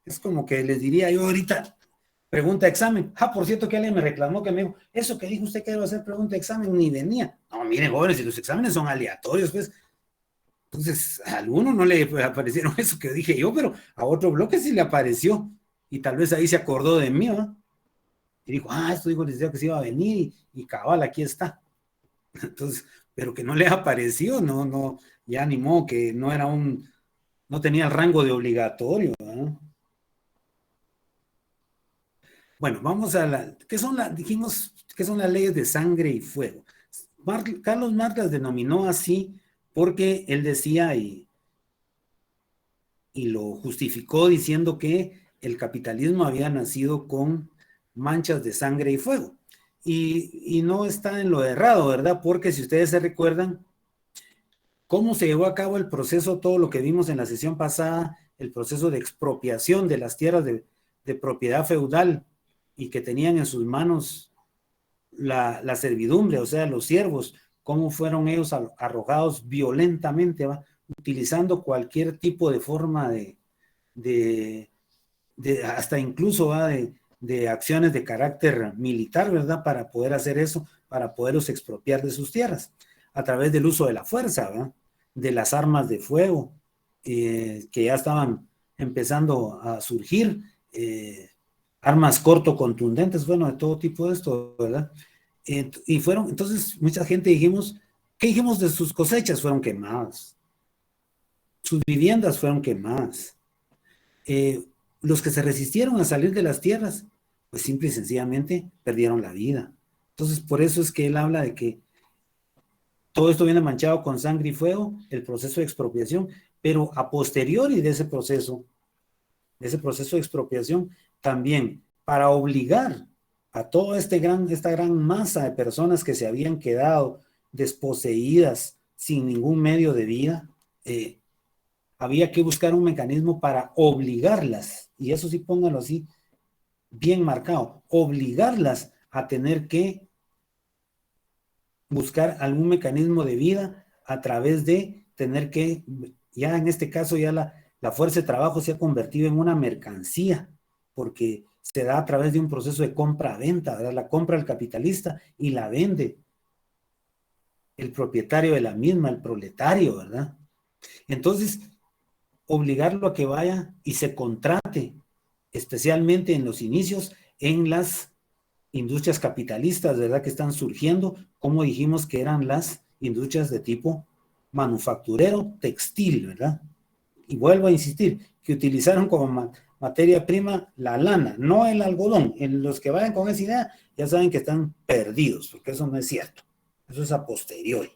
Es como que les diría yo ahorita, pregunta de examen. Por cierto, que alguien me reclamó que me dijo, eso que dijo usted que iba a hacer pregunta de examen, ni venía. No, miren, jóvenes, si los exámenes son aleatorios, pues. Entonces, a alguno no le aparecieron eso que dije yo, pero a otro bloque sí le apareció. Y tal vez ahí se acordó de mí, ¿no? Y dijo, esto dijo el licenciado que se iba a venir y cabal, aquí está. Entonces, pero que no le apareció, no, ya ni modo que no tenía el rango de obligatorio, ¿no? Bueno, vamos a dijimos que son las leyes de sangre y fuego. Carlos Marx las denominó así porque él decía y lo justificó diciendo que el capitalismo había nacido con manchas de sangre y fuego. Y no está en lo errado, ¿verdad? Porque si ustedes se recuerdan, cómo se llevó a cabo el proceso, todo lo que vimos en la sesión pasada, el proceso de expropiación de las tierras de propiedad feudal y que tenían en sus manos la servidumbre, o sea, los siervos, cómo fueron ellos arrojados violentamente, ¿va? Utilizando cualquier tipo de forma de hasta incluso ¿va? De acciones de carácter militar, ¿verdad? Para poder hacer eso, para poderlos expropiar de sus tierras, a través del uso de la fuerza, ¿verdad? De las armas de fuego, que ya estaban empezando a surgir, armas corto contundentes, bueno, de todo tipo de esto, ¿verdad? Y fueron, entonces, mucha gente dijimos, ¿qué dijimos de sus cosechas? Fueron quemadas, sus viviendas fueron quemadas. Los que se resistieron a salir de las tierras, pues simple y sencillamente perdieron la vida. Entonces, por eso es que él habla de que todo esto viene manchado con sangre y fuego, el proceso de expropiación, pero a posteriori de ese proceso de expropiación, también para obligar a toda esta gran masa de personas que se habían quedado desposeídas sin ningún medio de vida, había que buscar un mecanismo para obligarlas, y eso sí póngalo así, bien marcado, obligarlas a tener que buscar algún mecanismo de vida a través de tener que, ya en este caso ya la fuerza de trabajo se ha convertido en una mercancía, porque se da a través de un proceso de compra-venta, ¿verdad? La compra el capitalista y la vende el propietario de la misma, el proletario, ¿verdad? Entonces, obligarlo a que vaya y se contrate, especialmente en los inicios, en las industrias capitalistas, ¿verdad? Que están surgiendo, como dijimos que eran las industrias de tipo manufacturero, textil, ¿verdad? Y vuelvo a insistir, que utilizaron como materia prima la lana, no el algodón. En los que vayan con esa idea, ya saben que están perdidos, porque eso no es cierto. Eso es a posteriori.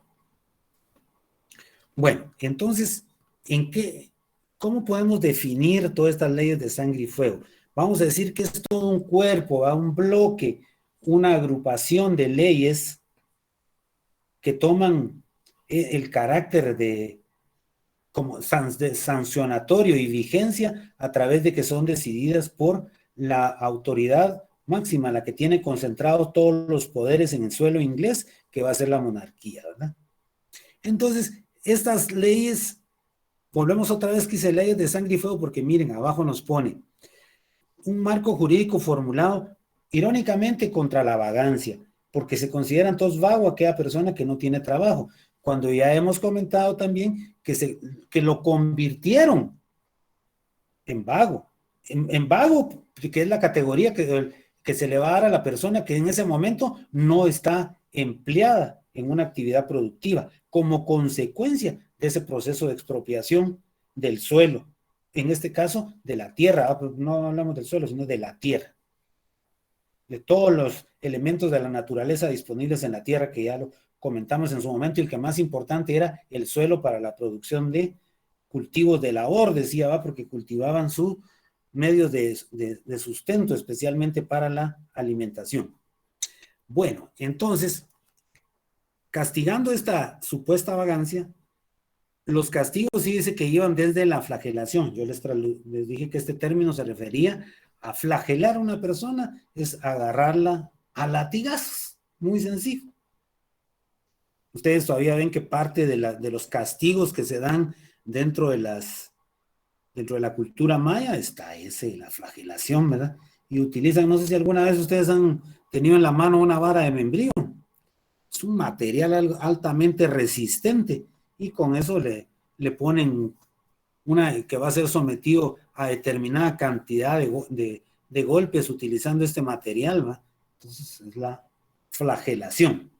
Bueno, entonces, ¿cómo podemos definir todas estas leyes de sangre y fuego? Vamos a decir que es todo un cuerpo, un bloque, una agrupación de leyes que toman el carácter como de sancionatorio y vigencia a través de que son decididas por la autoridad máxima, la que tiene concentrados todos los poderes en el suelo inglés, que va a ser la monarquía, ¿verdad? Entonces, estas leyes, volvemos otra vez que dice leyes de sangre y fuego, porque miren, abajo nos pone un marco jurídico formulado irónicamente contra la vagancia, porque se consideran todos vagos aquella persona que no tiene trabajo, cuando ya hemos comentado también que lo convirtieron en vago, en vago, que es la categoría que se le va a dar a la persona que en ese momento no está empleada en una actividad productiva, como consecuencia de ese proceso de expropiación del suelo, en este caso de la tierra, no hablamos del suelo, sino de la tierra, de todos los elementos de la naturaleza disponibles en la tierra, que ya lo comentamos en su momento, y el que más importante era el suelo para la producción de cultivos de labor, decía, ¿va? Porque cultivaban sus medios de sustento, especialmente para la alimentación. Bueno, entonces, castigando esta supuesta vagancia, los castigos sí dice que iban desde la flagelación. Yo les dije que este término se refería a flagelar a una persona, es agarrarla a latigazos, muy sencillo. Ustedes todavía ven que parte de los castigos que se dan dentro de dentro de la cultura maya está la flagelación, ¿verdad? Y utilizan, no sé si alguna vez ustedes han tenido en la mano una vara de membrillo. Es un material altamente resistente y con eso le ponen que va a ser sometido a determinada cantidad de golpes utilizando este material, ¿va? Entonces es la flagelación.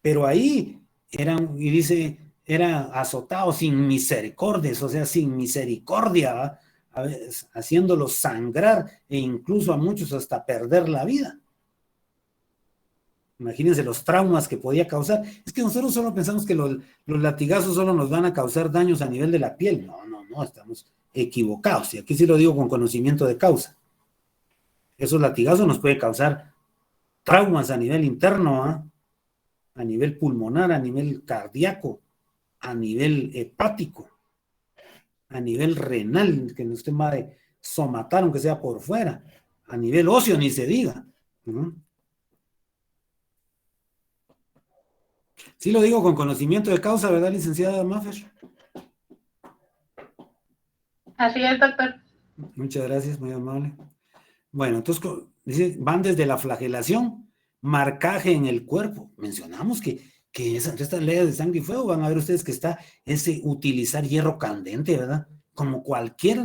Pero ahí y dice, era azotado sin misericordias, o sea, sin misericordia, ¿va? Haciéndolos sangrar e incluso a muchos hasta perder la vida. Imagínense los traumas que podía causar. Es que nosotros solo pensamos que los latigazos solo nos van a causar daños a nivel de la piel. No, estamos equivocados. Y aquí sí lo digo con conocimiento de causa. Esos latigazos nos pueden causar traumas a nivel interno, ¿eh? A nivel pulmonar, a nivel cardíaco, a nivel hepático, a nivel renal, que usted va a somatar, aunque sea por fuera, a nivel óseo, ni se diga. Sí lo digo con conocimiento de causa, ¿verdad, licenciada Maffer? Así es, doctor. Muchas gracias, muy amable. Bueno, entonces dice, van desde la flagelación, marcaje en el cuerpo. Mencionamos que estas leyes de sangre y fuego, van a ver ustedes que está ese utilizar hierro candente, ¿verdad? Como cualquier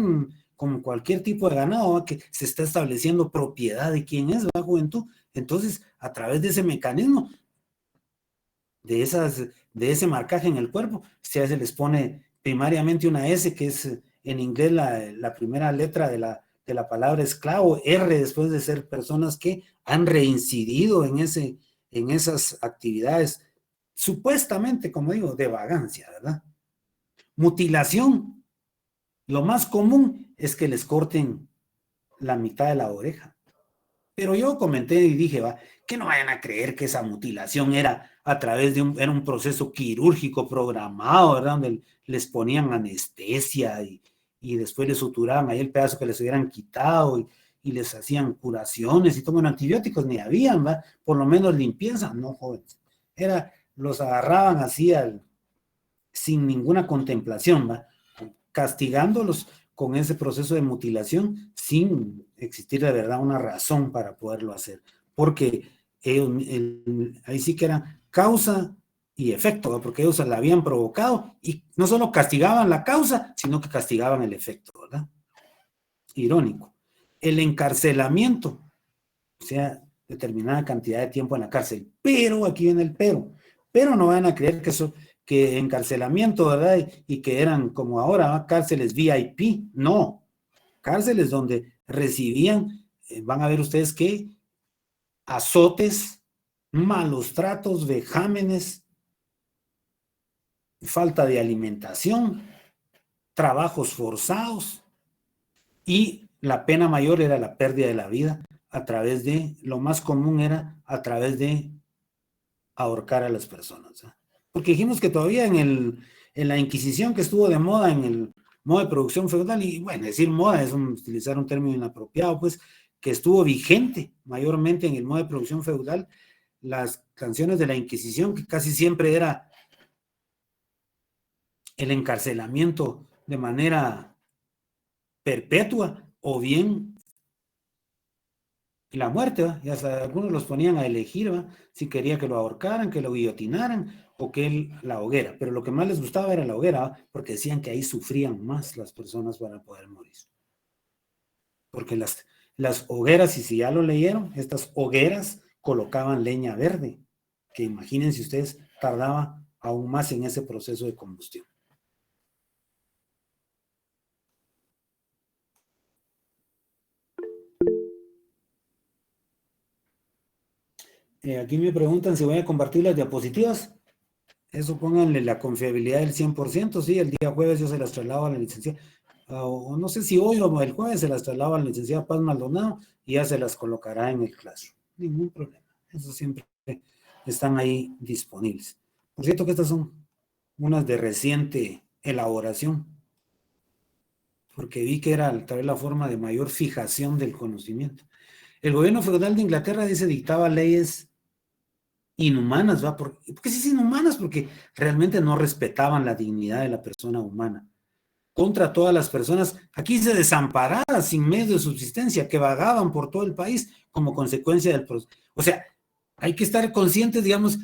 tipo de ganado, ¿verdad? Que se está estableciendo propiedad de quién es, ¿verdad, juventud? Entonces, a través de ese mecanismo, de ese marcaje en el cuerpo, se les pone primariamente una S, que es en inglés la primera letra de la palabra esclavo, R, después de ser personas que han reincidido en esas actividades, supuestamente, como digo, de vagancia, ¿verdad? Mutilación. Lo más común es que les corten la mitad de la oreja. Pero yo comenté y dije, que no vayan a creer que esa mutilación era a través era un proceso quirúrgico programado, ¿verdad? Donde les ponían anestesia y después les suturaban ahí el pedazo que les hubieran quitado y les hacían curaciones y toman antibióticos, ni habían, ¿va? Por lo menos limpieza, no, jóvenes. Los agarraban así sin ninguna contemplación, ¿va? Castigándolos con ese proceso de mutilación sin existir de verdad una razón para poderlo hacer, porque ahí sí que era causa y efecto, ¿verdad? Porque ellos la habían provocado y no solo castigaban la causa, sino que castigaban el efecto, ¿verdad? Irónico. El encarcelamiento, o sea, determinada cantidad de tiempo en la cárcel, pero aquí viene el pero no van a creer que encarcelamiento, ¿verdad? Y que eran como ahora, ¿verdad? Cárceles VIP, no, cárceles donde recibían, van a ver ustedes que azotes, malos tratos, vejámenes, falta de alimentación, trabajos forzados y la pena mayor era la pérdida de la vida lo más común era a través de ahorcar a las personas, ¿eh? Porque dijimos que todavía en la Inquisición, que estuvo de moda en el modo de producción feudal, y bueno, decir moda es utilizar un término inapropiado, pues, que estuvo vigente mayormente en el modo de producción feudal, las canciones de la Inquisición, que casi siempre era el encarcelamiento de manera perpetua, o bien la muerte, ¿va? Y hasta algunos los ponían a elegir, ¿va? Si quería que lo ahorcaran, que lo guillotinaran o que la hoguera. Pero lo que más les gustaba era la hoguera, ¿va? Porque decían que ahí sufrían más las personas para poder morir. Porque las hogueras, y si ya lo leyeron, estas hogueras colocaban leña verde, que imagínense ustedes, tardaba aún más en ese proceso de combustión. Aquí me preguntan si voy a compartir las diapositivas. Eso pónganle la confiabilidad del 100%, sí, el día jueves yo se las traslado a la licenciada, o no sé si hoy o el jueves se las traslado a la licenciada Paz Maldonado y ya se las colocará en el Classroom. Ningún problema, eso siempre están ahí disponibles. Por cierto que estas son unas de reciente elaboración, porque vi que era tal vez la forma de mayor fijación del conocimiento. El gobierno feudal de Inglaterra, dice, dictaba leyes inhumanas, ¿va? ¿Por qué sí inhumanas? Porque realmente no respetaban la dignidad de la persona humana. contra todas las personas aquí se desamparadas sin medio de subsistencia, que vagaban por todo el país como consecuencia del proceso. O sea, hay que estar conscientes, digamos,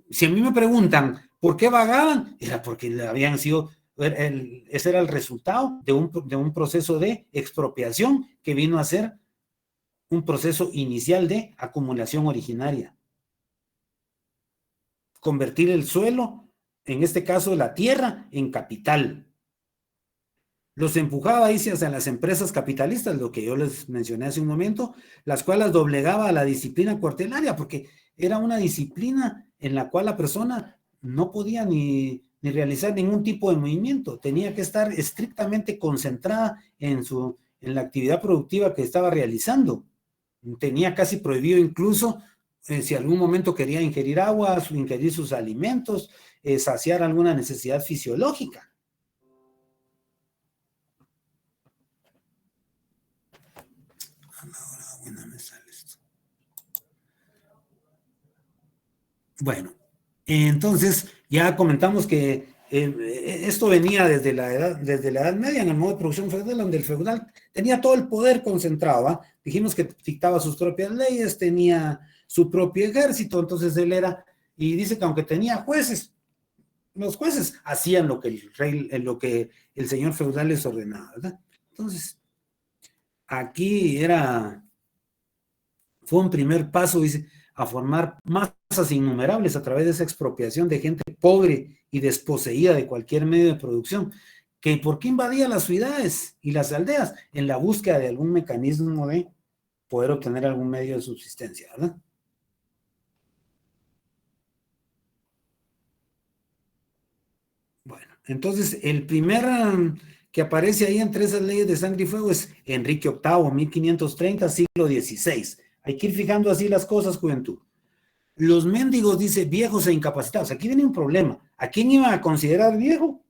si a mí me preguntan por qué vagaban, era porque habían sido, ese era el resultado de un proceso de expropiación que vino a ser un proceso inicial de acumulación originaria. Convertir el suelo, en este caso la tierra, en capital. Los empujaba hacia las empresas capitalistas, lo que yo les mencioné hace un momento, las cuales doblegaba a la disciplina cuartelaria, porque era una disciplina en la cual la persona no podía ni realizar ningún tipo de movimiento, tenía que estar estrictamente concentrada en la actividad productiva que estaba realizando. Tenía casi prohibido incluso, si algún momento quería ingerir agua, ingerir sus alimentos, saciar alguna necesidad fisiológica. Bueno, entonces ya comentamos que esto venía desde la Edad Media, en el modo de producción feudal, donde el feudal tenía todo el poder concentrado, ¿eh? Dijimos que dictaba sus propias leyes, tenía su propio ejército, entonces él era, y dice que aunque tenía jueces, los jueces hacían lo que el rey, lo que el señor feudal les ordenaba, ¿verdad? Entonces, aquí fue un primer paso, dice, a formar masas innumerables a través de esa expropiación de gente pobre y desposeída de cualquier medio de producción, que ¿por qué invadía las ciudades y las aldeas? En la búsqueda de algún mecanismo de poder obtener algún medio de subsistencia, ¿verdad? Bueno, entonces el primer que aparece ahí entre esas leyes de sangre y fuego es Enrique VIII, 1530, siglo XVI. Hay que ir fijando así las cosas, juventud. Los mendigos, dice, viejos e incapacitados. Aquí viene un problema. ¿A quién iba a considerar viejo?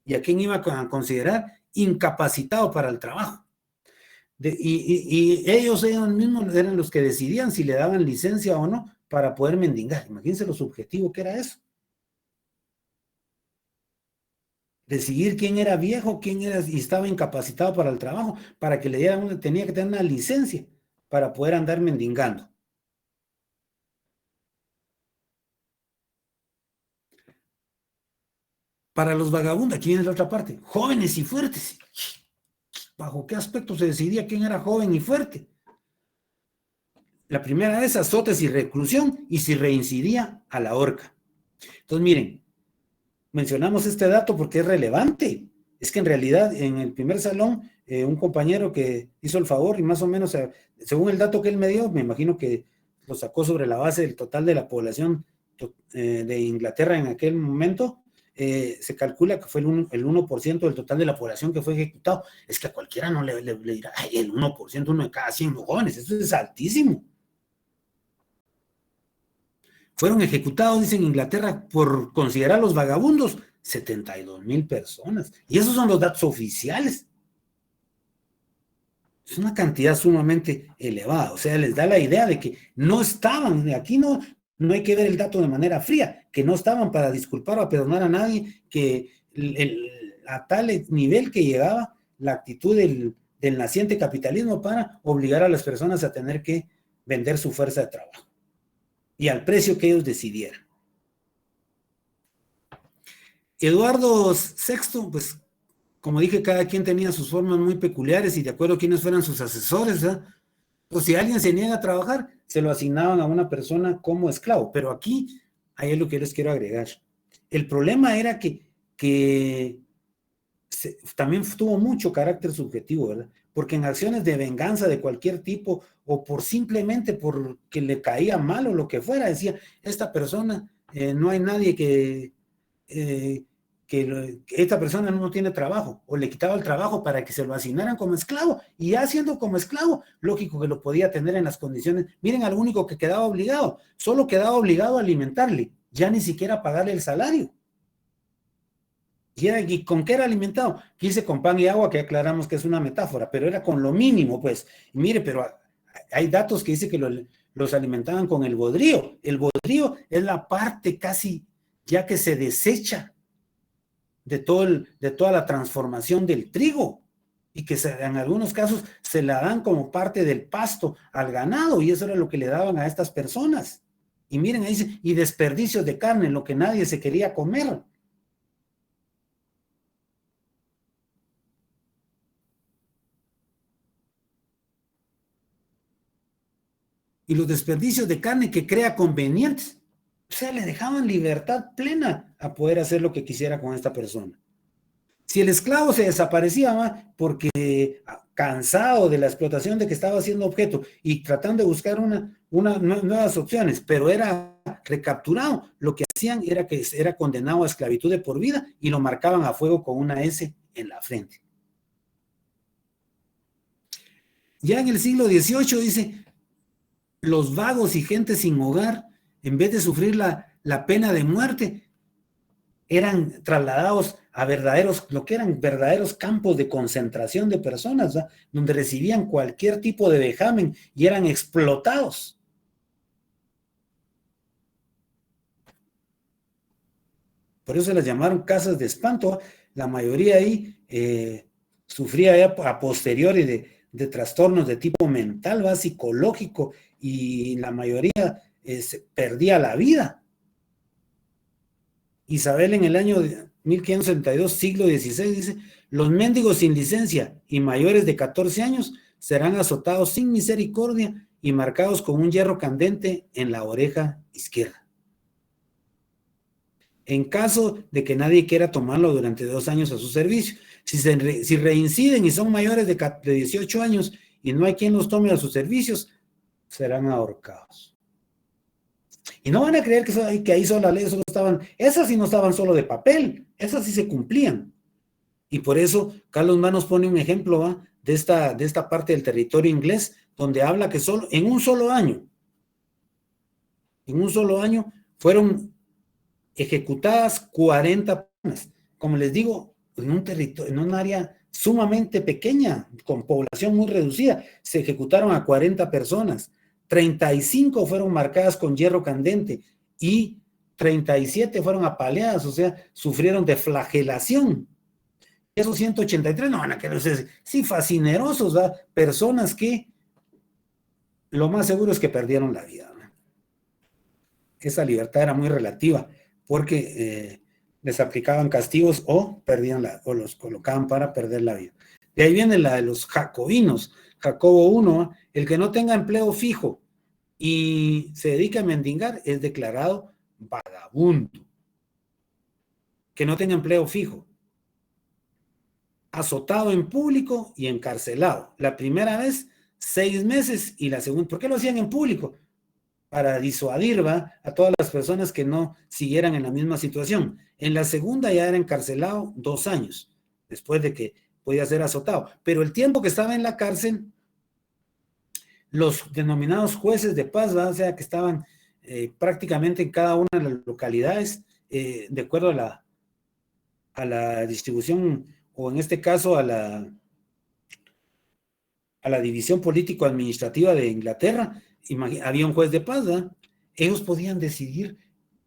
¿Y a quién iba a considerar incapacitado para el trabajo? Y ellos mismos eran los que decidían si le daban licencia o no para poder mendigar. Imagínense lo subjetivo que era eso. Decidir quién era viejo, quién era y estaba incapacitado para el trabajo, para que le dieran tenía que tener una licencia para poder andar mendigando. Para los vagabundos, aquí viene la otra parte, jóvenes y fuertes. ¿Bajo qué aspecto se decidía quién era joven y fuerte? La primera es azotes y reclusión, y si reincidía, a la horca. Entonces, miren, mencionamos este dato porque es relevante. Es que en realidad, en el primer salón, un compañero que hizo el favor, y más o menos, según el dato que él me dio, me imagino que lo sacó sobre la base del total de la población de Inglaterra en aquel momento, se calcula que fue el 1% del total de la población que fue ejecutado. Es que a cualquiera no le dirá, ay, el 1%, uno de cada 100 jóvenes, eso es altísimo. Fueron ejecutados, dicen en Inglaterra, por considerar los vagabundos, 72,000 personas. Y esos son los datos oficiales. Es una cantidad sumamente elevada. O sea, les da la idea de que no estaban, aquí no hay que ver el dato de manera fría, que no estaban para disculpar o a perdonar a nadie, que a tal nivel que llegaba la actitud del naciente capitalismo para obligar a las personas a tener que vender su fuerza de trabajo y al precio que ellos decidieran. Eduardo VI, pues, como dije, cada quien tenía sus formas muy peculiares y de acuerdo a quiénes fueran sus asesores, ¿verdad? Pues si alguien se niega a trabajar, se lo asignaban a una persona como esclavo. Pero aquí, ahí es lo que les quiero agregar. El problema era que también tuvo mucho carácter subjetivo, ¿verdad? Porque en acciones de venganza de cualquier tipo o por simplemente porque le caía mal o lo que fuera, decía, esta persona, no hay nadie que esta persona no tiene trabajo, o le quitaba el trabajo para que se lo asignaran como esclavo, y ya siendo como esclavo, lógico que lo podía tener en las condiciones. Miren al único que quedaba obligado, solo quedaba obligado a alimentarle, ya ni siquiera pagarle el salario. ¿Y con qué era alimentado? Dice con pan y agua, que aclaramos que es una metáfora, pero era con lo mínimo, pues. Y mire, pero hay datos que dice que los alimentaban con el bodrio. El bodrio es la parte casi ya que se desecha de toda la transformación del trigo, y que en algunos casos se la dan como parte del pasto al ganado, y eso era lo que le daban a estas personas. Y miren, ahí dice, y desperdicios de carne, lo que nadie se quería comer. Y los desperdicios de carne que crea convenientes. O sea, le dejaban libertad plena a poder hacer lo que quisiera con esta persona. Si el esclavo se desaparecía porque cansado de la explotación de que estaba siendo objeto y tratando de buscar nuevas opciones, pero era recapturado, lo que hacían era que era condenado a esclavitud de por vida y lo marcaban a fuego con una S en la frente. Ya en el siglo XVIII dice, los vagos y gente sin hogar, en vez de sufrir la pena de muerte, eran trasladados a lo que eran verdaderos campos de concentración de personas, ¿verdad? Donde recibían cualquier tipo de vejamen y eran explotados. Por eso se las llamaron casas de espanto. La mayoría ahí sufría ya a posteriori de trastornos de tipo mental, ¿verdad? Psicológico, y la mayoría perdía la vida. Isabel en el año 1572, siglo XVI, dice, los mendigos sin licencia y mayores de 14 años serán azotados sin misericordia y marcados con un hierro candente en la oreja izquierda. En caso de que nadie quiera tomarlo durante 2 años a su servicio, si reinciden y son mayores de 18 años y no hay quien los tome a sus servicios, serán ahorcados. Y no van a creer que ahí solo las leyes solo estaban, esas sí no estaban solo de papel, esas sí se cumplían. Y por eso Carlos Mann nos pone un ejemplo, ¿va? de esta parte del territorio inglés, donde habla que solo en un solo año fueron ejecutadas 40 personas. Como les digo, en un área sumamente pequeña, con población muy reducida, se ejecutaron a 40 personas. 35 fueron marcadas con hierro candente y 37 fueron apaleadas, o sea, sufrieron de flagelación. Esos 183 no van a querer ser, sí, fascinerosos, ¿verdad? Personas que lo más seguro es que perdieron la vida, ¿no? Esa libertad era muy relativa, porque les aplicaban castigos o los colocaban para perder la vida. De ahí viene la de los jacobinos. Jacobo I, el que no tenga empleo fijo y se dedica a mendigar es declarado vagabundo. Que no tenga empleo fijo, azotado en público y encarcelado. La primera vez 6 meses y la segunda, ¿por qué lo hacían en público? Para disuadir, ¿va? A todas las personas que no siguieran en la misma situación. En la segunda ya era encarcelado 2 años, después de que podía ser azotado. Pero el tiempo que estaba en la cárcel, los denominados jueces de paz, ¿va? O sea, que estaban prácticamente en cada una de las localidades, de acuerdo a la distribución, o en este caso a la división político-administrativa de Inglaterra, había un juez de paz, ¿verdad? Ellos podían decidir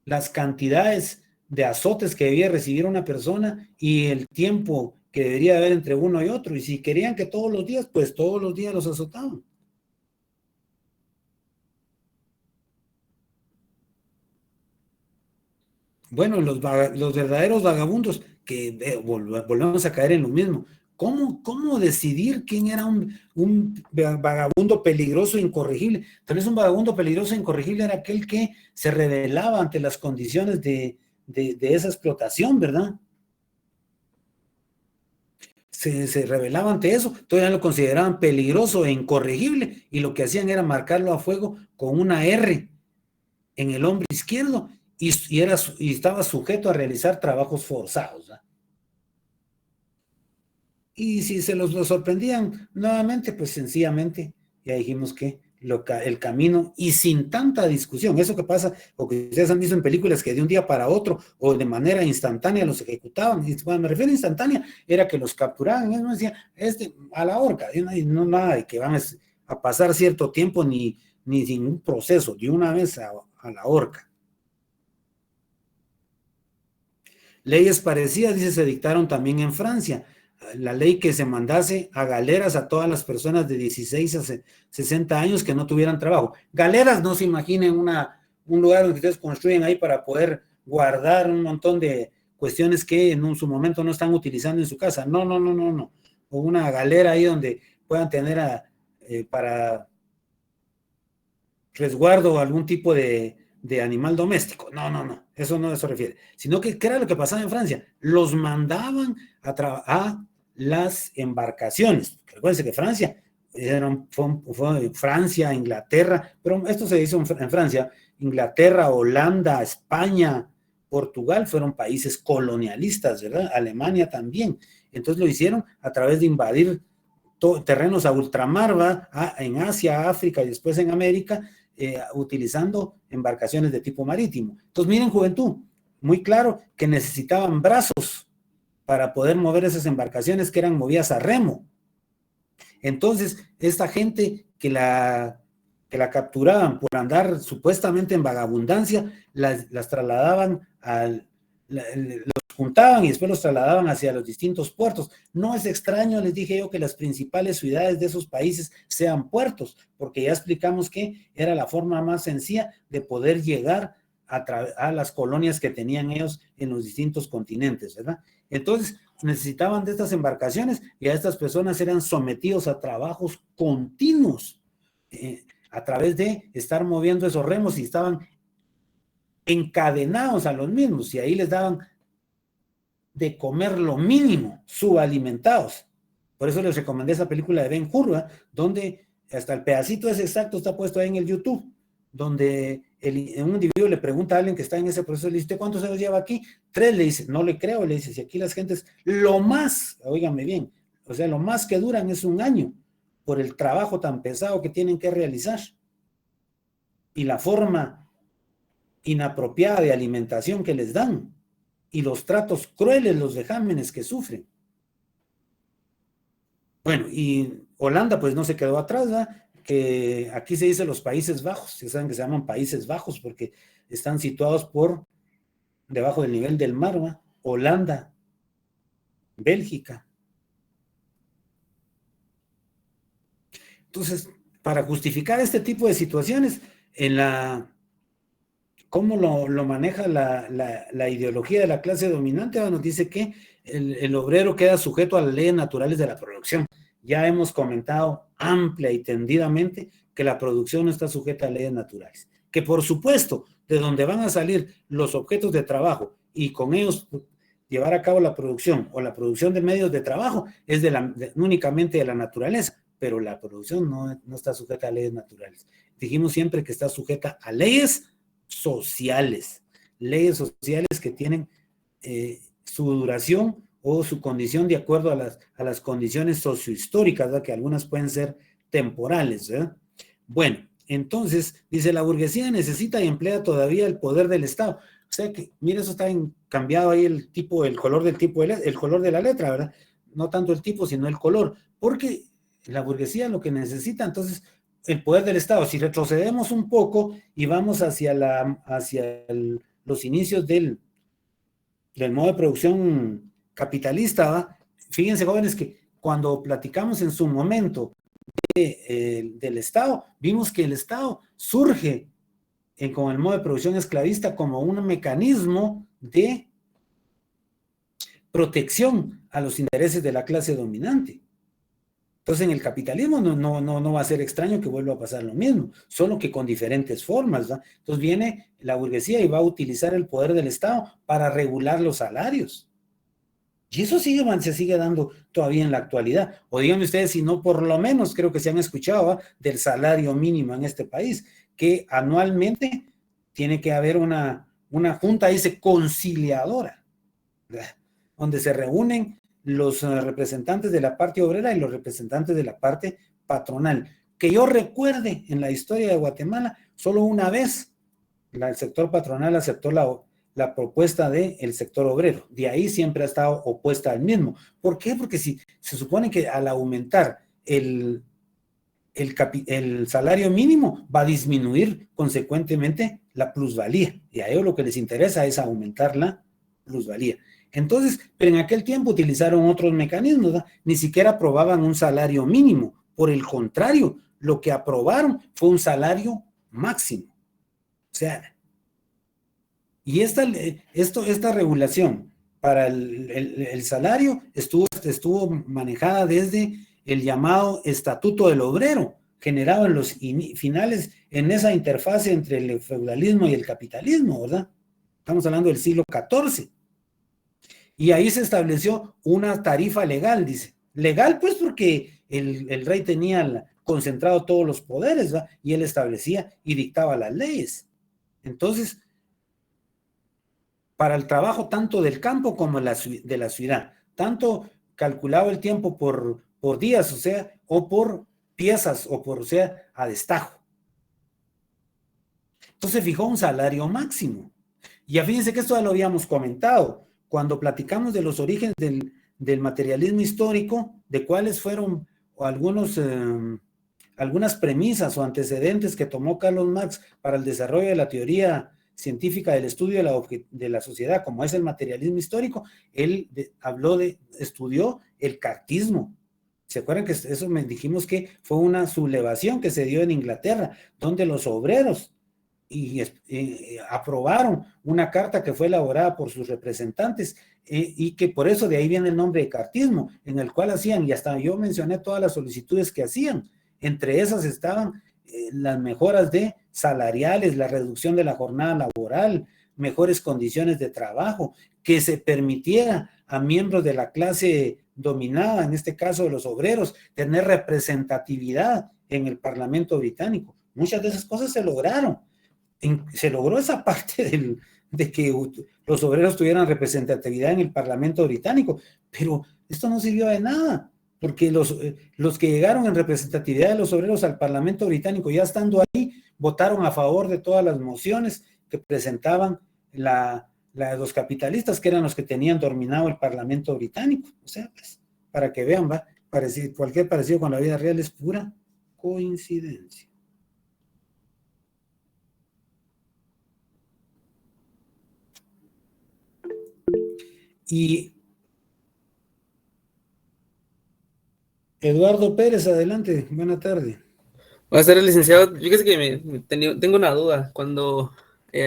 las cantidades de azotes que debía recibir una persona y el tiempo que debería haber entre uno y otro, y si querían que todos los días, pues todos los días los azotaban. Bueno, los verdaderos vagabundos, que volvemos a caer en lo mismo. ¿Cómo decidir quién era un vagabundo peligroso e incorregible? Tal vez un vagabundo peligroso e incorregible era aquel que se rebelaba ante las condiciones de esa explotación, ¿verdad? Se rebelaba ante eso, todavía lo consideraban peligroso e incorregible, y lo que hacían era marcarlo a fuego con una R en el hombro izquierdo, y estaba sujeto a realizar trabajos forzados, ¿verdad? Y si se los sorprendían nuevamente, pues sencillamente ya dijimos que el camino, y sin tanta discusión, eso que pasa, o que ustedes han visto en películas, que de un día para otro o de manera instantánea los ejecutaban. Y cuando me refiero a instantánea, era que los capturaban, y no decía, a la horca, y no nada de que van a pasar cierto tiempo ni sin un proceso, de una vez a la horca. Leyes parecidas, dice, se dictaron también en Francia. La ley que se mandase a galeras a todas las personas de 16 a 60 años que no tuvieran trabajo. Galeras, no se imaginen un lugar donde ustedes construyen ahí para poder guardar un montón de cuestiones que en su momento no están utilizando en su casa. No. O una galera ahí donde puedan tener para resguardo algún tipo de animal doméstico. No. Eso no se refiere. Sino que, ¿qué era lo que pasaba en Francia? Los mandaban a las embarcaciones. Recuérdense que Francia fue Francia, Inglaterra, pero esto se hizo en Francia. Inglaterra, Holanda, España, Portugal fueron países colonialistas, ¿verdad? Alemania también. Entonces lo hicieron a través de invadir terrenos a ultramar, ¿va? En Asia, África y después en América, utilizando embarcaciones de tipo marítimo. Entonces miren, juventud, muy claro que necesitaban brazos para poder mover esas embarcaciones que eran movidas a remo. Entonces, esta gente que la capturaban por andar supuestamente en vagabundancia, las trasladaban los juntaban y después los trasladaban hacia los distintos puertos. No es extraño, les dije yo, que las principales ciudades de esos países sean puertos, porque ya explicamos que era la forma más sencilla de poder llegar a las colonias que tenían ellos en los distintos continentes, ¿verdad? Entonces, necesitaban de estas embarcaciones y a estas personas eran sometidos a trabajos continuos a través de estar moviendo esos remos y estaban encadenados a los mismos y ahí les daban de comer lo mínimo, subalimentados. Por eso les recomendé esa película de Ben-Hur, donde hasta el pedacito ese exacto está puesto ahí en el YouTube, donde un individuo le pregunta a alguien que está en ese proceso, le dice, ¿cuántos años lleva aquí? 3, le dice, no le creo, le dice, si aquí las gentes, lo más, óigame bien, o sea, lo más que duran es 1 año, por el trabajo tan pesado que tienen que realizar, y la forma inapropiada de alimentación que les dan, y los tratos crueles, los vejámenes que sufren. Bueno, y Holanda pues no se quedó atrás, ¿verdad? Que aquí se dice los Países Bajos, ya saben que se llaman Países Bajos porque están situados por debajo del nivel del mar, ¿verdad? Holanda, Bélgica. Entonces, para justificar este tipo de situaciones, ¿cómo lo maneja la ideología de la clase dominante? Nos dice que el obrero queda sujeto a las leyes naturales de la producción. Ya hemos comentado amplia y tendidamente que la producción no está sujeta a leyes naturales. Que por supuesto, de donde van a salir los objetos de trabajo y con ellos llevar a cabo la producción o la producción de medios de trabajo es únicamente de la naturaleza, pero la producción no está sujeta a leyes naturales. Dijimos siempre que está sujeta a leyes sociales que tienen su duración o su condición de acuerdo a las condiciones sociohistóricas, ¿verdad? Que algunas pueden ser temporales, ¿verdad? Bueno, entonces, dice, la burguesía necesita y emplea todavía el poder del Estado. O sea que, mire, eso está cambiado ahí el color el color de la letra, ¿verdad? No tanto el tipo, sino el color, porque la burguesía lo que necesita, entonces, el poder del Estado. Si retrocedemos un poco y vamos hacia los inicios del modo de producción capitalista, ¿va? Fíjense, jóvenes, que cuando platicamos en su momento del Estado, vimos que el Estado surge con el modo de producción esclavista como un mecanismo de protección a los intereses de la clase dominante. Entonces, en el capitalismo no va a ser extraño que vuelva a pasar lo mismo, solo que con diferentes formas, ¿va? Entonces viene la burguesía y va a utilizar el poder del Estado para regular los salarios. Y eso se sigue dando todavía en la actualidad. O díganme ustedes si no, por lo menos creo que se han escuchado, ¿va? Del salario mínimo en este país, que anualmente tiene que haber una junta, dice, conciliadora, ¿verdad? Donde se reúnen los representantes de la parte obrera y los representantes de la parte patronal. Que yo recuerde, en la historia de Guatemala, solo una vez el sector patronal aceptó la propuesta del sector obrero. De ahí siempre ha estado opuesta al mismo. ¿Por qué? Porque si se supone que al aumentar el salario mínimo va a disminuir consecuentemente la plusvalía. Y a ellos lo que les interesa es aumentar la plusvalía. Entonces, pero en aquel tiempo utilizaron otros mecanismos, ¿verdad? Ni siquiera aprobaban un salario mínimo. Por el contrario, lo que aprobaron fue un salario máximo. O sea, y esta regulación para el salario estuvo manejada desde el llamado Estatuto del Obrero, generado en los finales, en esa interfase entre el feudalismo y el capitalismo, ¿verdad? Estamos hablando del siglo XIV. Y ahí se estableció una tarifa legal, dice. Legal, pues, porque el rey tenía concentrado todos los poderes, ¿verdad? Y él establecía y dictaba las leyes. Entonces, para el trabajo tanto del campo como de la ciudad, tanto calculaba el tiempo por días, o sea, o por piezas, o sea, a destajo. Entonces fijó un salario máximo. Y fíjense que esto ya lo habíamos comentado, cuando platicamos de los orígenes del materialismo histórico, de cuáles fueron algunas premisas o antecedentes que tomó Carlos Marx para el desarrollo de la teoría científica del estudio de la sociedad, como es el materialismo histórico. Él estudió el cartismo. ¿Se acuerdan que eso dijimos que fue una sublevación que se dio en Inglaterra, donde los obreros aprobaron una carta que fue elaborada por sus representantes y que por eso de ahí viene el nombre de cartismo, en el cual hacían, y hasta yo mencioné todas las solicitudes que hacían, entre esas estaban las mejoras salariales, la reducción de la jornada laboral, mejores condiciones de trabajo, que se permitiera a miembros de la clase dominada, en este caso de los obreros, tener representatividad en el Parlamento británico. Muchas de esas cosas se lograron. Se logró esa parte de que los obreros tuvieran representatividad en el Parlamento británico, pero esto no sirvió de nada, porque los que llegaron en representatividad de los obreros al Parlamento británico, ya estando ahí, votaron a favor de todas las mociones que presentaban los capitalistas, que eran los que tenían dominado el Parlamento británico. O sea, pues, para que vean, cualquier parecido con la vida real es pura coincidencia. Y Eduardo Pérez, adelante, buena tarde. Buenas tardes, licenciado. Fíjese que tengo una duda. Cuando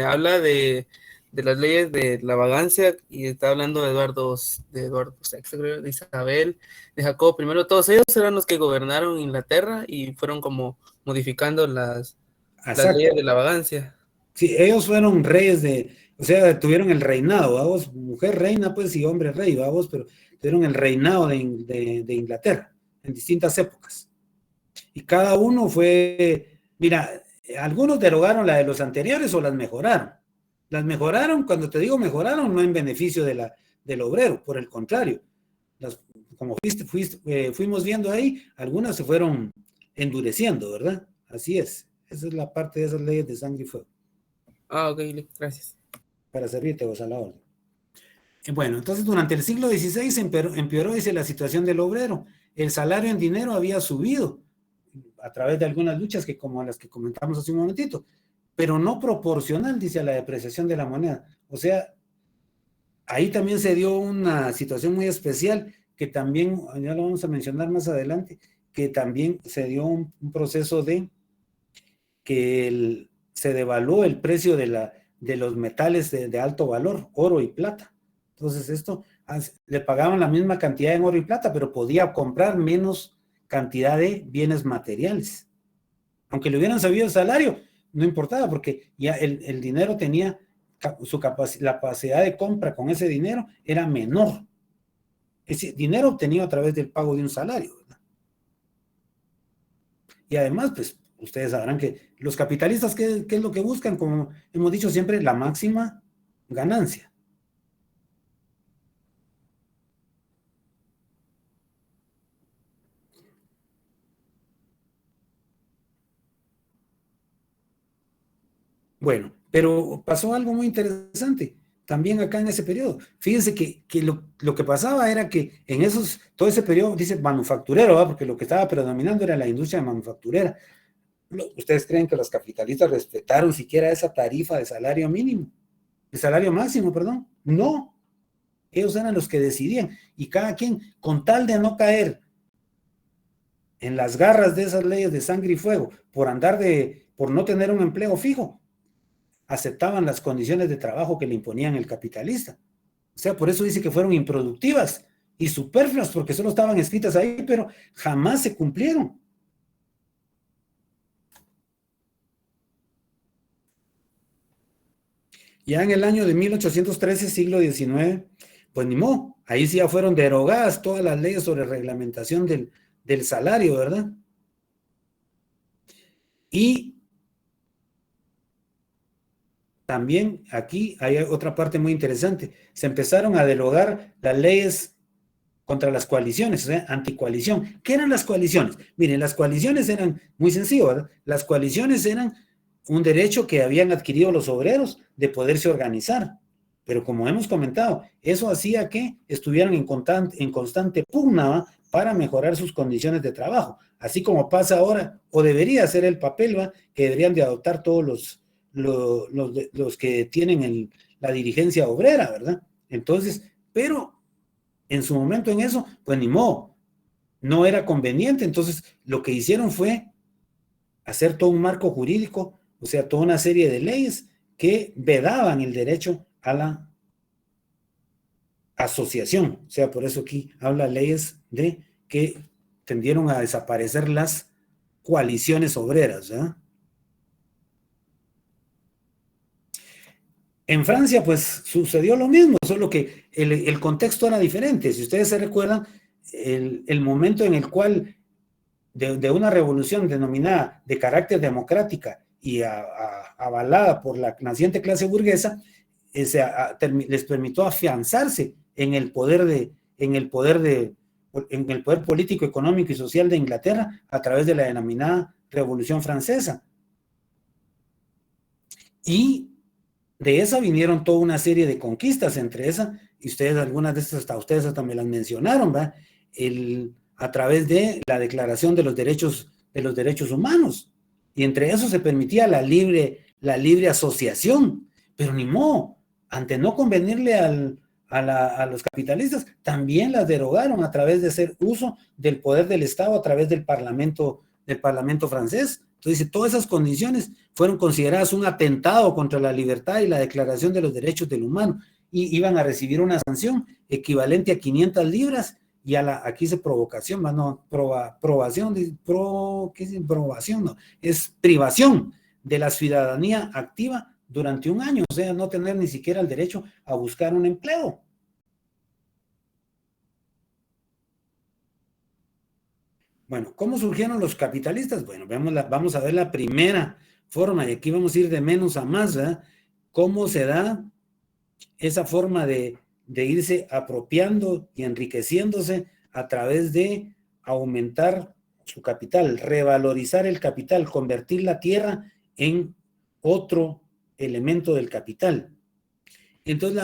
habla de las leyes de la vagancia y está hablando de Eduardo VI, creo, de Isabel, de Jacobo I, todos ellos eran los que gobernaron Inglaterra y fueron como modificando las leyes de la vagancia. Sí, ellos fueron reyes o sea, tuvieron el reinado, vamos, mujer reina, pues, y hombre rey, vamos, pero tuvieron el reinado de Inglaterra en distintas épocas. Y cada uno mira, algunos derogaron la de los anteriores o las mejoraron. Las mejoraron, cuando te digo mejoraron, no en beneficio del obrero, por el contrario. Como fuimos viendo ahí, algunas se fueron endureciendo, ¿verdad? Así es. Esa es la parte de esas leyes de sangre y fuego. Ok, gracias. Para servirte, vos a la orden. Bueno, entonces durante el siglo XVI empeoró, dice, la situación del obrero. El salario en dinero había subido a través de algunas luchas como las que comentamos hace un momentito, pero no proporcional, dice, a la depreciación de la moneda. O sea, ahí también se dio una situación muy especial que también, ya lo vamos a mencionar más adelante, que también se dio un proceso de que se devaluó el precio de los metales de alto valor, oro y plata. Entonces esto, le pagaban la misma cantidad en oro y plata, pero podía comprar menos cantidad de bienes materiales. Aunque le hubieran sabido el salario, no importaba, porque ya el dinero tenía la capacidad de compra con ese dinero era menor. Ese dinero obtenido a través del pago de un salario, ¿verdad? Y además, pues, ustedes sabrán que los capitalistas, ¿qué es lo que buscan? Como hemos dicho siempre, la máxima ganancia. Bueno, pero pasó algo muy interesante también acá en ese periodo. Fíjense que lo que pasaba era que en todo ese periodo, dice manufacturero, ¿verdad? Porque lo que estaba predominando era la industria manufacturera. ¿Ustedes creen que los capitalistas respetaron siquiera esa tarifa de salario mínimo? De salario máximo, perdón. No. ellos eran los que decidían, y cada quien, con tal de no caer en las garras de esas leyes de sangre y fuego, por no tener un empleo fijo, aceptaban las condiciones de trabajo que le imponían el capitalista. O sea, por eso dice que fueron improductivas y superfluas, porque solo estaban escritas ahí, pero jamás se cumplieron. Ya en el año de 1813, siglo XIX, pues ni modo, ahí sí ya fueron derogadas todas las leyes sobre reglamentación del salario, ¿verdad? Y también aquí hay otra parte muy interesante. Se empezaron a derogar las leyes contra las coaliciones, o sea, anticoalición. ¿Qué eran las coaliciones? Miren, las coaliciones eran muy sencillo, ¿verdad? Las coaliciones eran un derecho que habían adquirido los obreros de poderse organizar. Pero como hemos comentado, eso hacía que estuvieran en constante pugna, ¿va?, para mejorar sus condiciones de trabajo. Así como pasa ahora, o debería ser el papel, ¿va?, que deberían de adoptar todos los que tienen la dirigencia obrera, ¿verdad? Entonces, pero en su momento en eso, pues ni modo, no era conveniente. Entonces, lo que hicieron fue hacer todo un marco jurídico, o sea, toda una serie de leyes que vedaban el derecho a la asociación. O sea, por eso aquí habla leyes de que tendieron a desaparecer las coaliciones obreras, ¿verdad? En Francia, pues, sucedió lo mismo, solo que el contexto era diferente. Si ustedes se recuerdan, el momento en el cual de una revolución denominada de carácter democrática y avalada por la naciente clase burguesa, les permitió afianzarse en el poder político, económico y social de Inglaterra a través de la denominada Revolución Francesa. Y de esa vinieron toda una serie de conquistas, entre esas, y ustedes, algunas de estas ustedes hasta me las mencionaron, ¿va? A través de la Declaración de los Derechos Humanos, y entre eso se permitía la libre asociación, pero ni modo, ante no convenirle a los capitalistas, también las derogaron a través de hacer uso del poder del Estado a través del Parlamento francés. Entonces, todas esas condiciones fueron consideradas un atentado contra la libertad y la Declaración de los Derechos del Humano, y iban a recibir una sanción equivalente a 500 libras, y aquí dice provocación, no, probación, ¿qué es probación? No, es privación de la ciudadanía activa durante un año, o sea, no tener ni siquiera el derecho a buscar un empleo. Bueno, ¿cómo surgieron los capitalistas? Bueno, vamos a ver la primera forma, y aquí vamos a ir de menos a más, ¿verdad? ¿Cómo se da esa forma de irse apropiando y enriqueciéndose a través de aumentar su capital, revalorizar el capital, convertir la tierra en otro elemento del capital? Entonces,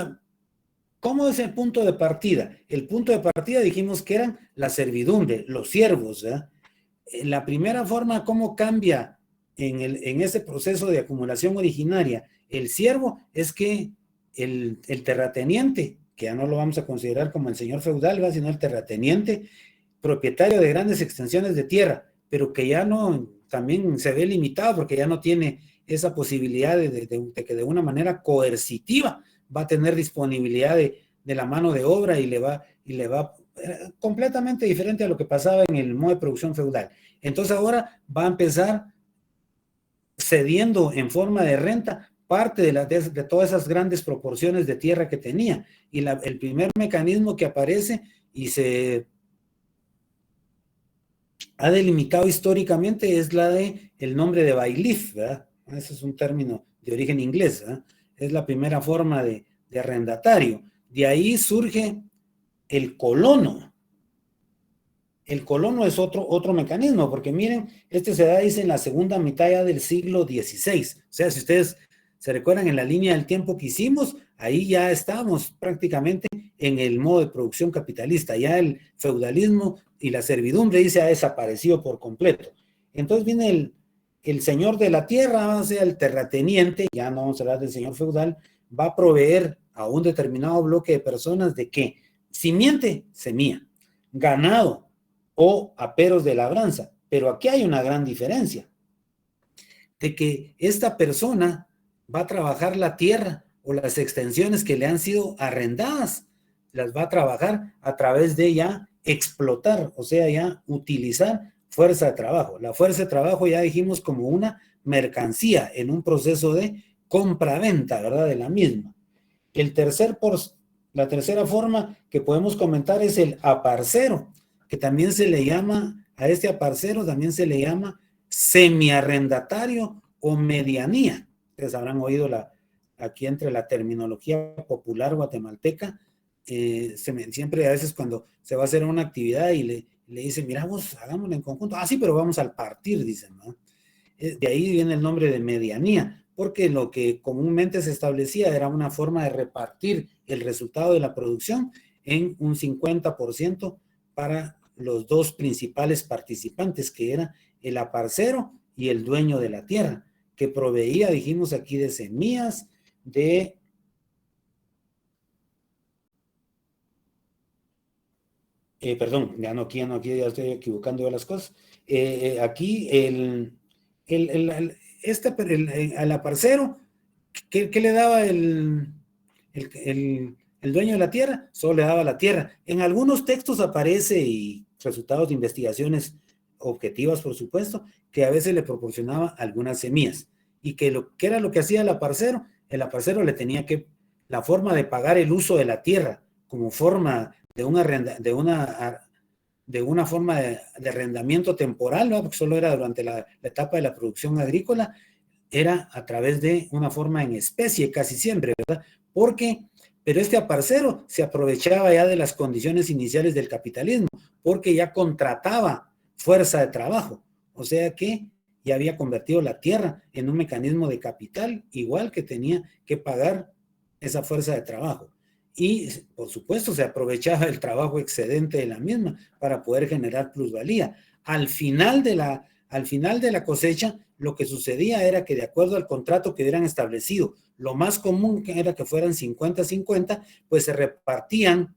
¿cómo es el punto de partida? El punto de partida dijimos que eran la servidumbre, los siervos, ¿verdad? La primera forma, ¿cómo cambia en ese proceso de acumulación originaria el siervo? Es que el terrateniente, que ya no lo vamos a considerar como el señor feudal, ¿verdad?, sino el terrateniente, propietario de grandes extensiones de tierra, pero que ya no, también se ve limitado porque ya no tiene esa posibilidad de que de una manera coercitiva va a tener disponibilidad de la mano de obra, y le va completamente diferente a lo que pasaba en el modo de producción feudal. Entonces ahora va a empezar cediendo en forma de renta parte de todas esas grandes proporciones de tierra que tenía. Y el primer mecanismo que aparece y se ha delimitado históricamente es la de el nombre de bailiff, ¿verdad? Ese es un término de origen inglés, ¿verdad? Es la primera forma de arrendatario. De ahí surge el colono. El colono es otro mecanismo, porque miren, se da, dice, en la segunda mitad ya del siglo XVI. O sea, si ustedes se recuerdan en la línea del tiempo que hicimos, ahí ya estábamos prácticamente en el modo de producción capitalista. Ya el feudalismo y la servidumbre ahí se ha desaparecido por completo. Entonces viene el señor de la tierra, o sea, el terrateniente, ya no vamos a hablar del señor feudal, va a proveer a un determinado bloque de personas de que simiente, semilla, ganado o aperos de labranza. Pero aquí hay una gran diferencia, de que esta persona va a trabajar la tierra o las extensiones que le han sido arrendadas, las va a trabajar a través de ya explotar, o sea, ya utilizar fuerza de trabajo. La fuerza de trabajo ya dijimos como una mercancía en un proceso de compra-venta, ¿verdad? De la misma. La tercera forma que podemos comentar es el aparcero, que también se le llama, a este aparcero también se le llama semiarrendatario o medianía. Ustedes habrán oído aquí entre la terminología popular guatemalteca, siempre a veces cuando se va a hacer una actividad y le dicen, mira vos, hagámoslo en conjunto. Ah, sí, pero vamos al partir, dicen, ¿no? De ahí viene el nombre de medianía, porque lo que comúnmente se establecía era una forma de repartir el resultado de la producción en un 50% para los dos principales participantes, que era el aparcero y el dueño de la tierra, que proveía, dijimos aquí, de semillas, perdón, ya estoy equivocando de las cosas. Aquí al aparcero, ¿qué le daba el dueño de la tierra? Solo le daba la tierra. En algunos textos aparece, y resultados de investigaciones objetivas, por supuesto, que a veces le proporcionaba algunas semillas. Y que era lo que hacía el aparcero le tenía la forma de pagar el uso de la tierra como forma de una forma de arrendamiento temporal, ¿no? Porque solo era durante la etapa de la producción agrícola, era a través de una forma en especie casi siempre, ¿verdad? Pero este aparcero se aprovechaba ya de las condiciones iniciales del capitalismo, porque ya contrataba fuerza de trabajo, o sea que ya había convertido la tierra en un mecanismo de capital, igual que tenía que pagar esa fuerza de trabajo. Y, por supuesto, se aprovechaba el trabajo excedente de la misma para poder generar plusvalía. Al final de la cosecha, lo que sucedía era que, de acuerdo al contrato que hubieran establecido, lo más común era que fueran 50-50, pues se repartían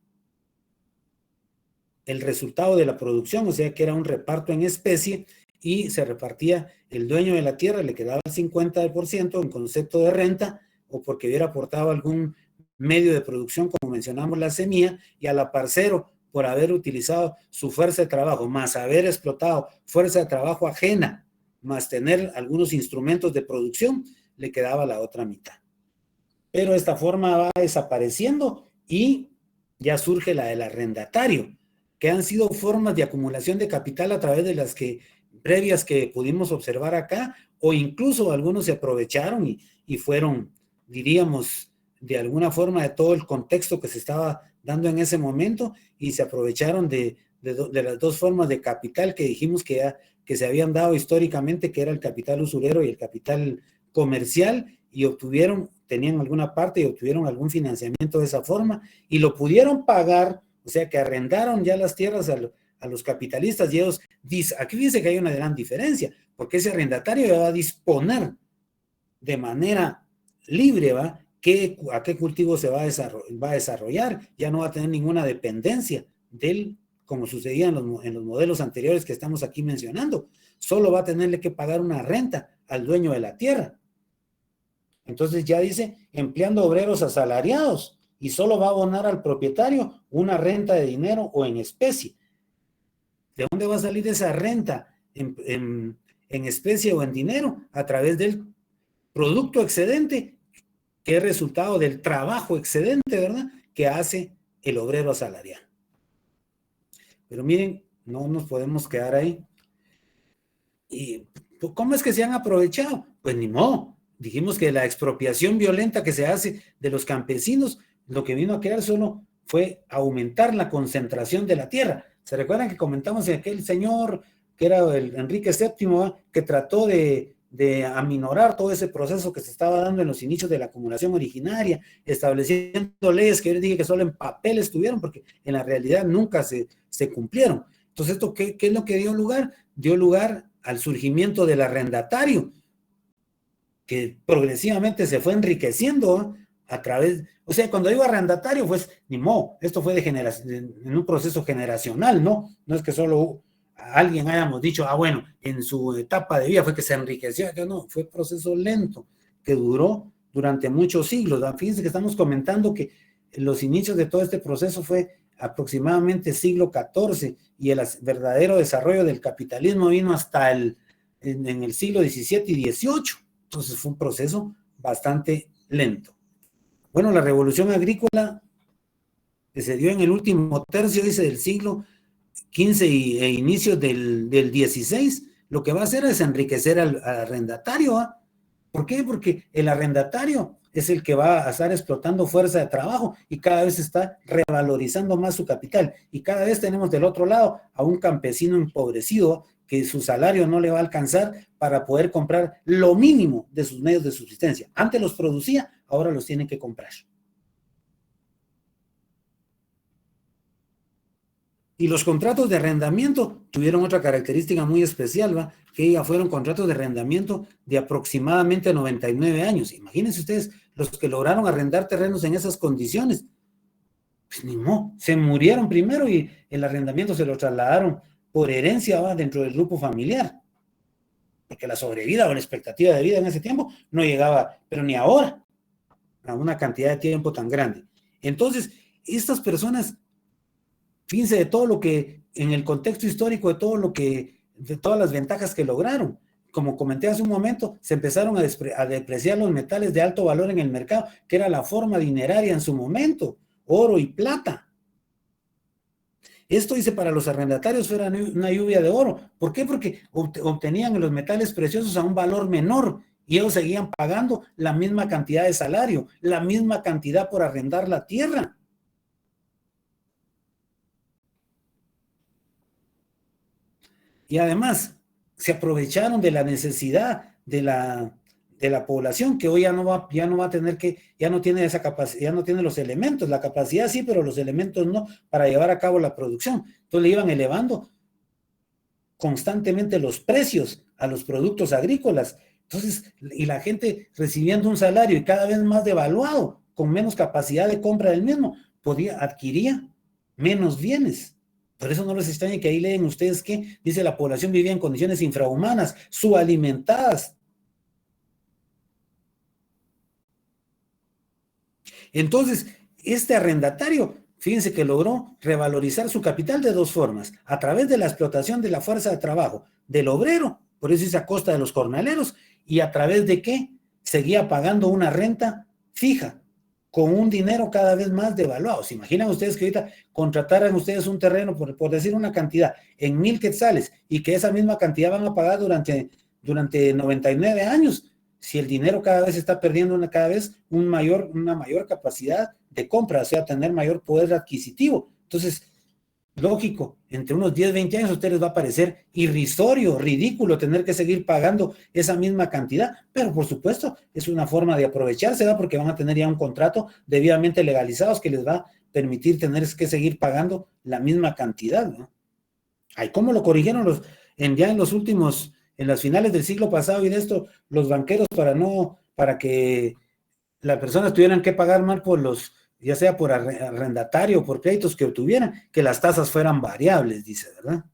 el resultado de la producción, o sea que era un reparto en especie, y se repartía, el dueño de la tierra le quedaba el 50% en concepto de renta, o porque hubiera aportado algún medio de producción, como mencionamos la semilla, y al aparcero por haber utilizado su fuerza de trabajo, más haber explotado fuerza de trabajo ajena, más tener algunos instrumentos de producción, le quedaba la otra mitad. Pero esta forma va desapareciendo y ya surge la del arrendatario, que han sido formas de acumulación de capital a través de las previas que pudimos observar acá, o incluso algunos se aprovecharon y fueron, diríamos, de alguna forma de todo el contexto que se estaba dando en ese momento, y se aprovecharon de las dos formas de capital que dijimos que se habían dado históricamente, que era el capital usurero y el capital comercial, y tenían alguna parte y obtuvieron algún financiamiento de esa forma, y lo pudieron pagar, o sea que arrendaron ya las tierras a los capitalistas, y ellos, aquí fíjense que hay una gran diferencia, porque ese arrendatario ya va a disponer de manera libre, ¿va? A qué cultivo se va a desarrollar, ya no va a tener ninguna dependencia como sucedía en los modelos anteriores que estamos aquí mencionando, solo va a tenerle que pagar una renta al dueño de la tierra. Entonces ya dice, empleando obreros asalariados, y solo va a abonar al propietario una renta de dinero o en especie. ¿De dónde va a salir esa renta en especie o en dinero? A través del producto excedente, que es resultado del trabajo excedente, ¿verdad?, que hace el obrero asalariado. Pero miren, no nos podemos quedar ahí. ¿Y cómo es que se han aprovechado? Pues ni modo. Dijimos que la expropiación violenta que se hace de los campesinos, lo que vino a crear solo fue aumentar la concentración de la tierra. ¿Se recuerdan que comentamos de aquel señor que era el Enrique VII, que trató de aminorar todo ese proceso que se estaba dando en los inicios de la acumulación originaria, estableciendo leyes que yo dije que solo en papel estuvieron, porque en la realidad nunca se cumplieron? Entonces, ¿esto qué es lo que dio lugar? Dio lugar al surgimiento del arrendatario, que progresivamente se fue enriqueciendo a través, o sea, cuando digo arrendatario, pues, ni modo, esto fue de generación, en un proceso generacional, ¿no? No es que solo alguien hayamos dicho, bueno, en su etapa de vida fue que se enriqueció, no, fue proceso lento, que duró durante muchos siglos. Fíjense que estamos comentando que los inicios de todo este proceso fue aproximadamente siglo XIV y el verdadero desarrollo del capitalismo vino hasta en el siglo XVII y XVIII. Entonces fue un proceso bastante lento. Bueno, la revolución agrícola que se dio en el último tercio, dice, del siglo XV e inicios del XVI, lo que va a hacer es enriquecer al arrendatario. ¿Por qué? Porque el arrendatario es el que va a estar explotando fuerza de trabajo y cada vez está revalorizando más su capital. Y cada vez tenemos del otro lado a un campesino empobrecido que su salario no le va a alcanzar para poder comprar lo mínimo de sus medios de subsistencia. Antes los producía, ahora los tienen que comprar. Y los contratos de arrendamiento tuvieron otra característica muy especial, ¿va? Que ya fueron contratos de arrendamiento de aproximadamente 99 años. Imagínense ustedes los que lograron arrendar terrenos en esas condiciones. Pues ni modo, se murieron primero y el arrendamiento se lo trasladaron por herencia, ¿va? Dentro del grupo familiar. Porque la sobrevida o la expectativa de vida en ese tiempo no llegaba, pero ni ahora, a una cantidad de tiempo tan grande. Entonces, estas personas, fíjense de todo lo que, en el contexto histórico de todo lo que, de todas las ventajas que lograron. Como comenté hace un momento, se empezaron a depreciar los metales de alto valor en el mercado, que era la forma dineraria en su momento, oro y plata. Esto, dice, para los arrendatarios fuera una lluvia de oro. ¿Por qué? Porque obtenían los metales preciosos a un valor menor y ellos seguían pagando la misma cantidad de salario, la misma cantidad por arrendar la tierra. Y además, se aprovecharon de la necesidad de la población, que hoy ya no va a tener ya no tiene esa capacidad, ya no tiene los elementos, la capacidad sí, pero los elementos no, para llevar a cabo la producción. Entonces le iban elevando constantemente los precios a los productos agrícolas. Entonces, y la gente recibiendo un salario y cada vez más devaluado, con menos capacidad de compra del mismo, adquiría menos bienes. Por eso no les extraña que ahí leen ustedes que dice la población vivía en condiciones infrahumanas, subalimentadas. Entonces, este arrendatario, fíjense que logró revalorizar su capital de dos formas, a través de la explotación de la fuerza de trabajo del obrero, por eso es a costa de los jornaleros, y a través de qué seguía pagando una renta fija, con un dinero cada vez más devaluado. ¿Se imaginan ustedes que ahorita contrataran ustedes un terreno, por decir una cantidad, en 1,000 quetzales, y que esa misma cantidad van a pagar durante 99 años? Si el dinero cada vez está perdiendo cada vez una mayor capacidad de compra, o sea, tener mayor poder adquisitivo. Entonces, lógico, entre unos 10, 20 años a ustedes les va a parecer irrisorio, ridículo tener que seguir pagando esa misma cantidad, pero por supuesto es una forma de aprovecharse, ¿verdad? Porque van a tener ya un contrato debidamente legalizado que les va a permitir tener que seguir pagando la misma cantidad, ¿no? Ay, ¿cómo lo corrigieron ya en los últimos, en las finales del siglo pasado y de esto, los banqueros para que las personas tuvieran que pagar mal por ya sea por arrendatario o por créditos que obtuvieran, que las tasas fueran variables, dice, ¿verdad?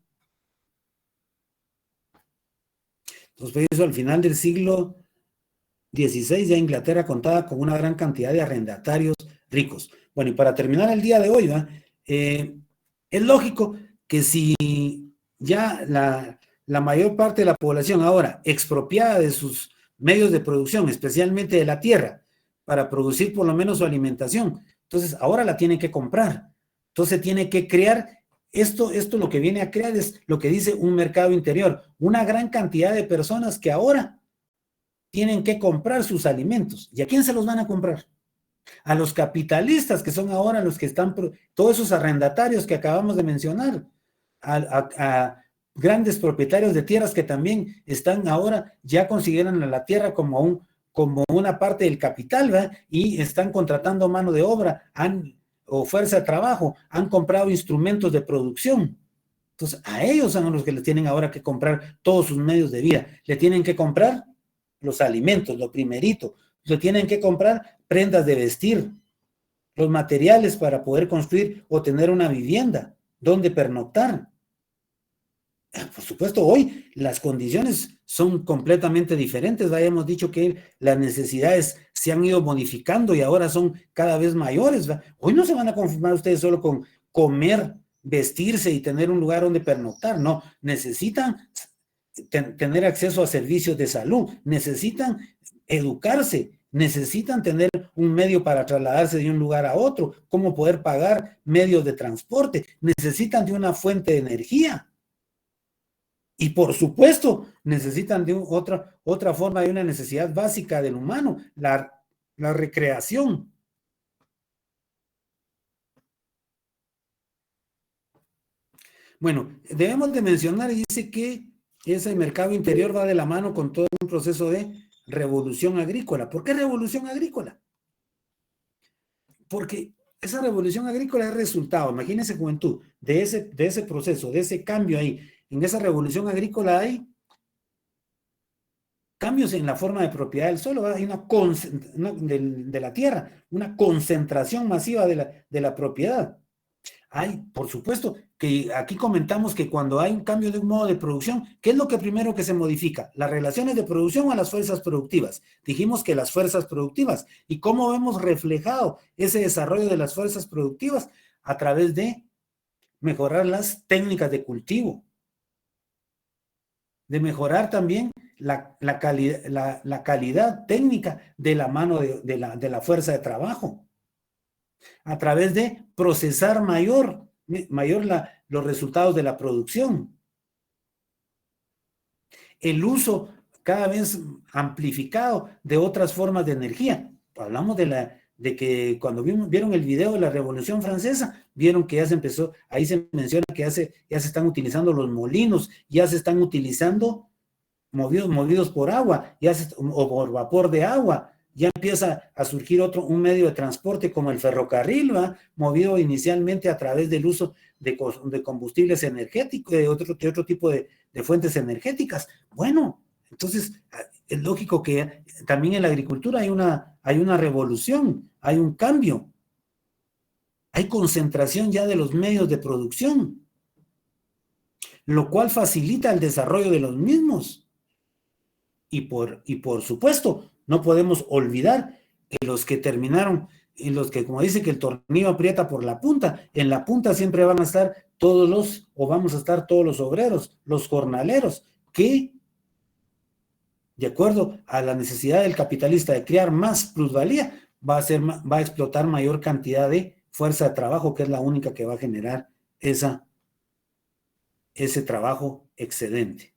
Entonces, por eso al final del siglo XVI ya Inglaterra contaba con una gran cantidad de arrendatarios ricos. Bueno, y para terminar el día de hoy, es lógico que si ya la mayor parte de la población ahora expropiada de sus medios de producción, especialmente de la tierra, para producir por lo menos su alimentación, entonces ahora la tienen que comprar. Entonces tiene que crear, esto lo que viene a crear es lo que dice un mercado interior, una gran cantidad de personas que ahora tienen que comprar sus alimentos. ¿Y a quién se los van a comprar? A los capitalistas, que son ahora los que están, todos esos arrendatarios que acabamos de mencionar, a grandes propietarios de tierras que también están ahora, ya consideran a la tierra como una parte del capital, ¿verdad? Y están contratando mano de obra o fuerza de trabajo, han comprado instrumentos de producción. Entonces, a ellos son los que les tienen ahora que comprar todos sus medios de vida. Le tienen que comprar los alimentos, lo primerito, Se tienen que comprar prendas de vestir, los materiales para poder construir o tener una vivienda, donde pernoctar. Por supuesto, hoy las condiciones son completamente diferentes. Ya hemos dicho que las necesidades se han ido modificando y ahora son cada vez mayores. ¿Va? Hoy no se van a conformar ustedes solo con comer, vestirse y tener un lugar donde pernoctar. No, necesitan tener acceso a servicios de salud, necesitan educarse, necesitan tener un medio para trasladarse de un lugar a otro, cómo poder pagar medios de transporte, necesitan de una fuente de energía. Y por supuesto, necesitan de otra forma de una necesidad básica del humano, la recreación. Bueno, debemos de mencionar, y dice que ese mercado interior va de la mano con todo un proceso de revolución agrícola. ¿Por qué revolución agrícola? Porque esa revolución agrícola es resultado, imagínense juventud, de ese proceso, de ese cambio ahí. En esa revolución agrícola hay cambios en la forma de propiedad del suelo, hay de la tierra, una concentración masiva de la propiedad. Hay, por supuesto, que aquí comentamos que cuando hay un cambio de un modo de producción, ¿qué es lo que primero que se modifica? ¿Las relaciones de producción o las fuerzas productivas? Dijimos que las fuerzas productivas. ¿Y cómo vemos reflejado ese desarrollo de las fuerzas productivas? A través de mejorar las técnicas de cultivo, de mejorar también la calidad técnica de la mano de la fuerza de trabajo, a través de procesar mayor los resultados de la producción. El uso cada vez amplificado de otras formas de energía. Hablamos de que cuando vieron el video de la Revolución Francesa, vieron que ya se empezó, ahí se menciona que ya se están utilizando los molinos, ya se están utilizando movidos por agua, o por vapor de agua. Ya empieza a surgir un medio de transporte como el ferrocarril, ¿va? Movido inicialmente a través del uso de combustibles energéticos, de otro tipo de fuentes energéticas. Bueno, entonces es lógico que también en la agricultura hay una revolución, hay un cambio, hay concentración ya de los medios de producción, lo cual facilita el desarrollo de los mismos. Y por supuesto, no podemos olvidar que los que terminaron, en los que, como dice, que el tornillo aprieta por la punta, en la punta siempre van a estar vamos a estar todos los obreros, los jornaleros, que, de acuerdo a la necesidad del capitalista de crear más plusvalía, va a explotar mayor cantidad de fuerza de trabajo, que es la única que va a generar ese trabajo excedente.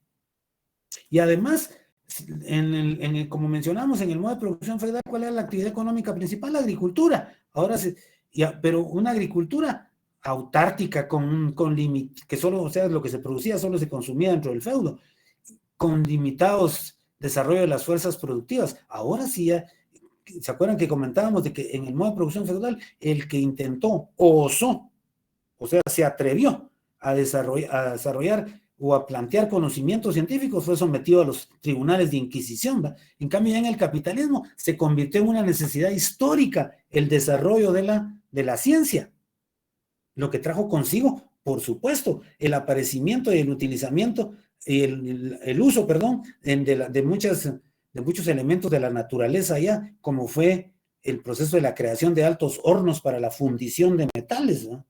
Y además, como mencionamos, en el modo de producción feudal, ¿cuál es la actividad económica principal? La agricultura. Ahora pero una agricultura autártica que solo, o sea, lo que se producía solo se consumía dentro del feudo, con limitados desarrollo de las fuerzas productivas. Ahora sí ya, ¿se acuerdan que comentábamos de que en el modo de producción feudal, el que intentó o osó, o sea, se atrevió a desarrollar o a plantear conocimientos científicos, fue sometido a los tribunales de inquisición, ¿va? En cambio, ya en el capitalismo se convirtió en una necesidad histórica el desarrollo de la ciencia, lo que trajo consigo, por supuesto, el aparecimiento y el utilizamiento, el uso, perdón, de muchos elementos de la naturaleza ya, como fue el proceso de la creación de altos hornos para la fundición de metales, ¿no?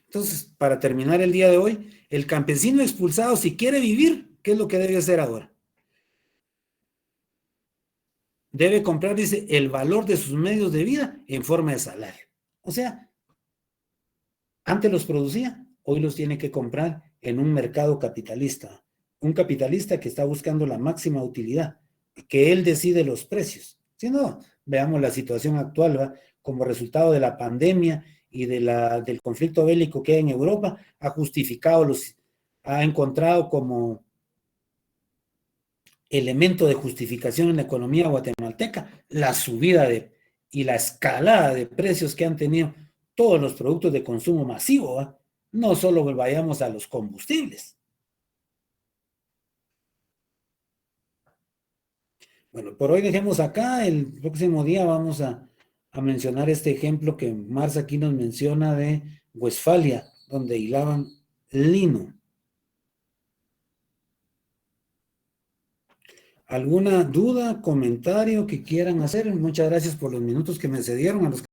Entonces, para terminar el día de hoy, el campesino expulsado, si quiere vivir, ¿qué es lo que debe hacer ahora? Debe comprar, dice, el valor de sus medios de vida en forma de salario. O sea, antes los producía, hoy los tiene que comprar en un mercado capitalista. Un capitalista que está buscando la máxima utilidad, que él decide los precios. Si no, veamos la situación actual, ¿va? Como resultado de la pandemia y del conflicto bélico que hay en Europa, ha encontrado como elemento de justificación en la economía guatemalteca la subida y la escalada de precios que han tenido todos los productos de consumo masivo, ¿va? no solo vayamos a los combustibles. Bueno, por hoy dejemos acá. El próximo día vamos a mencionar este ejemplo que Marx aquí nos menciona de Westfalia, donde hilaban lino. ¿Alguna duda, comentario que quieran hacer? Muchas gracias por los minutos que me cedieron a los que